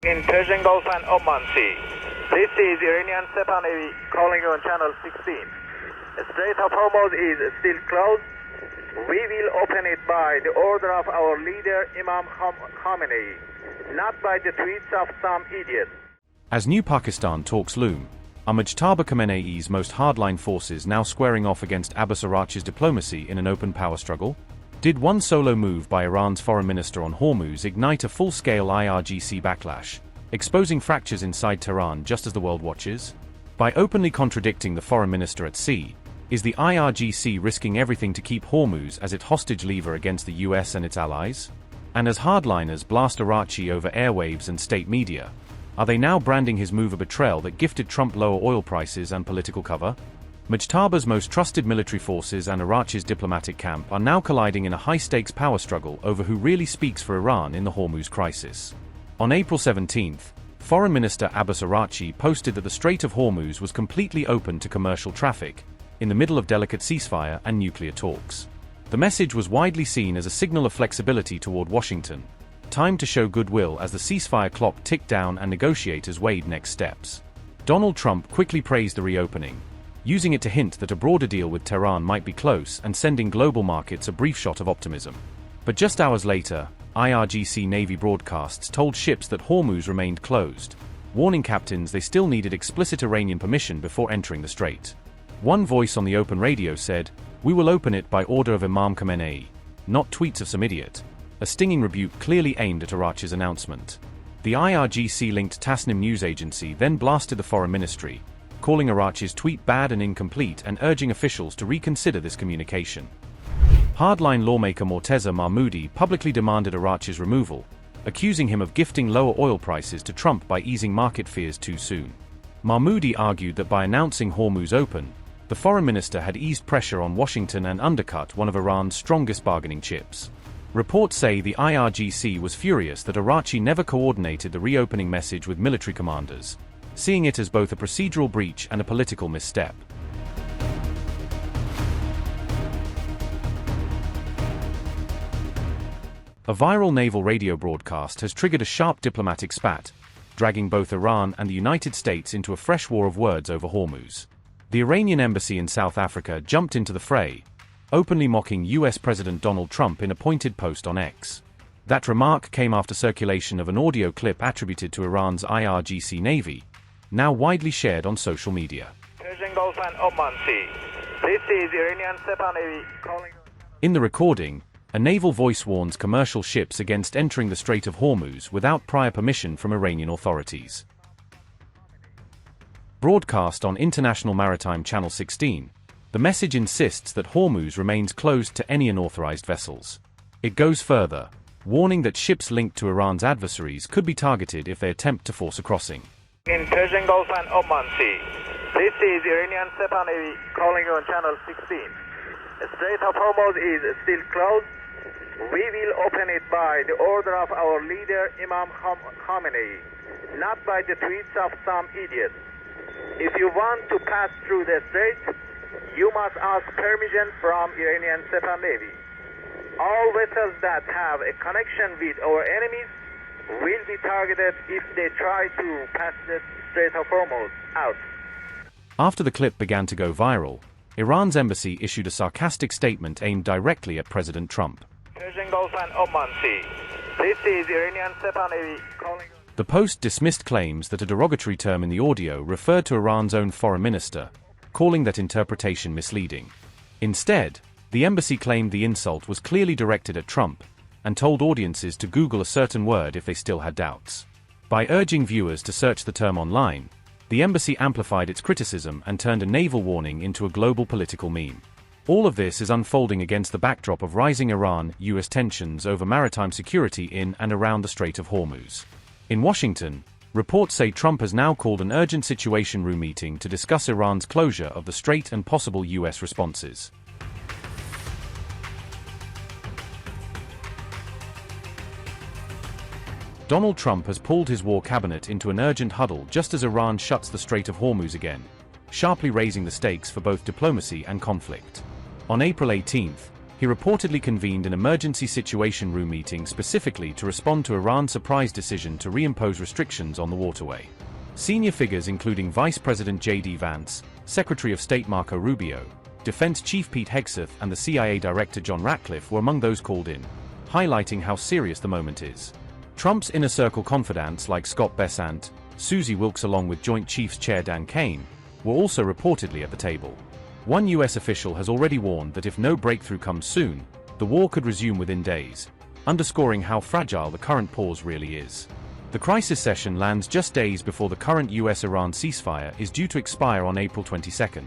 In Persian Gulf and Oman Sea. This is Iranian Sepah Navy calling you on channel 16. The Strait of Hormuz is still closed. We will open it by the order of our leader Imam Khamenei, not by the tweets of some idiot. As new Pakistan talks loom, are Mujtaba Khamenei's most hardline forces now squaring off against Abbas Araghchi's diplomacy in an open power struggle? Did one solo move by Iran's foreign minister on Hormuz ignite a full-scale IRGC backlash, exposing fractures inside Tehran just as the world watches? By openly contradicting the foreign minister at sea, is the IRGC risking everything to keep Hormuz as its hostage lever against the US and its allies? And as hardliners blast Araghchi over airwaves and state media, are they now branding his move a betrayal that gifted Trump lower oil prices and political cover? Mujtaba's most trusted military forces and Araghchi's diplomatic camp are now colliding in a high-stakes power struggle over who really speaks for Iran in the Hormuz crisis. On April 17, Foreign Minister Abbas Araghchi posted that the Strait of Hormuz was completely open to commercial traffic, in the middle of delicate ceasefire and nuclear talks. The message was widely seen as a signal of flexibility toward Washington, time to show goodwill as the ceasefire clock ticked down and negotiators weighed next steps. Donald Trump quickly praised the reopening, using it to hint that a broader deal with Tehran might be close and sending global markets a brief shot of optimism. But just hours later, IRGC Navy broadcasts told ships that Hormuz remained closed, warning captains they still needed explicit Iranian permission before entering the strait. One voice on the open radio said, "We will open it by order of Imam Khamenei, not tweets of some idiot," a stinging rebuke clearly aimed at Araghchi's announcement. The IRGC-linked Tasnim news agency then blasted the foreign ministry, calling Araghchi's tweet bad and incomplete and urging officials to reconsider this communication. Hardline lawmaker Morteza Mahmoudi publicly demanded Araghchi's removal, accusing him of gifting lower oil prices to Trump by easing market fears too soon. Mahmoudi argued that by announcing Hormuz open, the foreign minister had eased pressure on Washington and undercut one of Iran's strongest bargaining chips. Reports say the IRGC was furious that Araghchi never coordinated the reopening message with military commanders, seeing it as both a procedural breach and a political misstep. A viral naval radio broadcast has triggered a sharp diplomatic spat, dragging both Iran and the United States into a fresh war of words over Hormuz. The Iranian embassy in South Africa jumped into the fray, openly mocking US President Donald Trump in a pointed post on X. That remark came after circulation of an audio clip attributed to Iran's IRGC Navy, now widely shared on social media. Persian Gulf and Oman Sea. This is Iranian Sepah Navy calling. In the recording, a naval voice warns commercial ships against entering the Strait of Hormuz without prior permission from Iranian authorities. Broadcast on International Maritime Channel 16, the message insists that Hormuz remains closed to any unauthorized vessels. It goes further, warning that ships linked to Iran's adversaries could be targeted if they attempt to force a crossing. In Persian Gulf and Oman Sea. This is Iranian Sepah Navy calling you on channel 16. The Strait of Hormuz is still closed. We will open it by the order of our leader Imam Khamenei, not by the tweets of some idiot. If you want to pass through the strait, you must ask permission from Iranian Sepah Navy. All vessels that have a connection with our enemies will be targeted if they try to pass the Strait of Hormuz out. After the clip began to go viral, Iran's embassy issued a sarcastic statement aimed directly at President Trump. Persian Gulf and Oman Sea. This is Iranian Sepah Navy calling. The Post dismissed claims that a derogatory term in the audio referred to Iran's own foreign minister, calling that interpretation misleading. Instead, the embassy claimed the insult was clearly directed at Trump, and told audiences to Google a certain word if they still had doubts. By urging viewers to search the term online, the embassy amplified its criticism and turned a naval warning into a global political meme. All of this is unfolding against the backdrop of rising Iran-US tensions over maritime security in and around the Strait of Hormuz. In Washington, reports say Trump has now called an urgent Situation Room meeting to discuss Iran's closure of the strait and possible US responses. Donald Trump has pulled his war cabinet into an urgent huddle just as Iran shuts the Strait of Hormuz again, sharply raising the stakes for both diplomacy and conflict. On April 18, He reportedly convened an emergency situation room meeting specifically to respond to Iran's surprise decision to reimpose restrictions on the waterway. Senior figures including Vice President J.D. Vance, Secretary of State Marco Rubio, Defense Chief Pete Hegseth and the CIA Director John Ratcliffe were among those called in, highlighting how serious the moment is. Trump's inner circle confidants like Scott Bessent, Susie Wilkes along with Joint Chiefs Chair Dan Kane, were also reportedly at the table. One U.S. official has already warned that if no breakthrough comes soon, the war could resume within days, underscoring how fragile the current pause really is. The crisis session lands just days before the current US-Iran ceasefire is due to expire on April 22nd,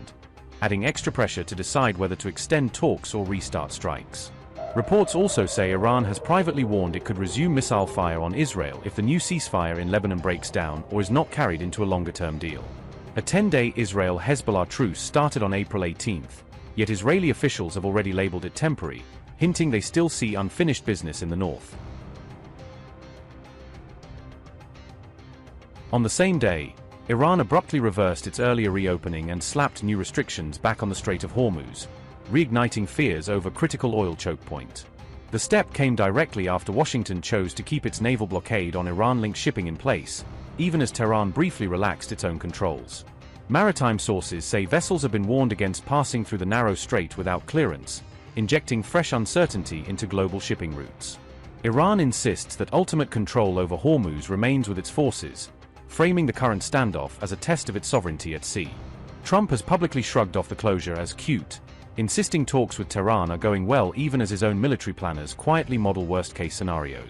adding extra pressure to decide whether to extend talks or restart strikes. Reports also say Iran has privately warned it could resume missile fire on Israel if the new ceasefire in Lebanon breaks down or is not carried into a longer-term deal. A 10-day Israel-Hezbollah truce started on April 18th, yet Israeli officials have already labeled it temporary, hinting they still see unfinished business in the north. On the same day, Iran abruptly reversed its earlier reopening and slapped new restrictions back on the Strait of Hormuz, reigniting fears over critical oil choke point. The step came directly after Washington chose to keep its naval blockade on Iran-linked shipping in place, even as Tehran briefly relaxed its own controls. Maritime sources say vessels have been warned against passing through the narrow strait without clearance, injecting fresh uncertainty into global shipping routes. Iran insists that ultimate control over Hormuz remains with its forces, framing the current standoff as a test of its sovereignty at sea. Trump has publicly shrugged off the closure as cute, insisting talks with Tehran are going well even as his own military planners quietly model worst-case scenarios.